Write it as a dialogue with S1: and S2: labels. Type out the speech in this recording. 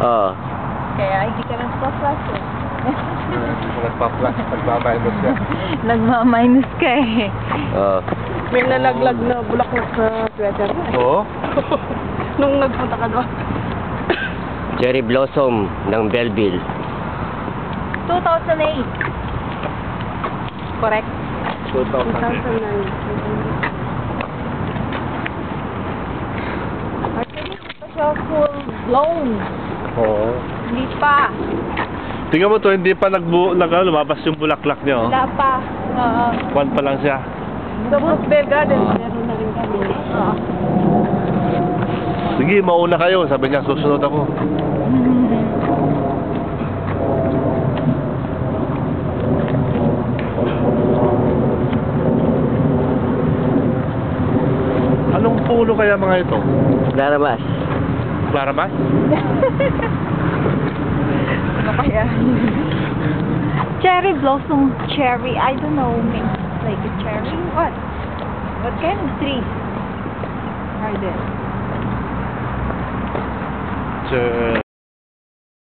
S1: Oo.
S2: Kaya hindi ka nagpa-flash eh.
S3: Nagpa-minus ka.
S2: Nagma-minus ka eh.
S1: Oo.
S4: May nalaglag na bulaklak sa sweater mo.
S3: Oo?
S4: Nung nagpunta ka doon.
S1: Cherry blossom ng Belleville.
S2: 2008. Correct?
S3: 2009.
S4: 2009.
S2: Actually, hindi pa siya full blown.
S3: Oo.
S2: Hindi pa.
S3: Tingnan mo to, hindi pa lumabas yung bulaklak niya. Oh.
S2: Wala pa. Oo.
S3: One pa lang siya.
S4: Sa Brookdale Garden, meron na rin kami.
S2: Oo.
S3: Sige, mauna kayo. Sabi niya, susunod ako. Anong puno kaya mga ito?
S1: Laramas.
S3: Claramas?
S2: Ano kaya? Cherry blossom, cherry. I don't know. Maybe like a cherry. What? What kind of trees are there?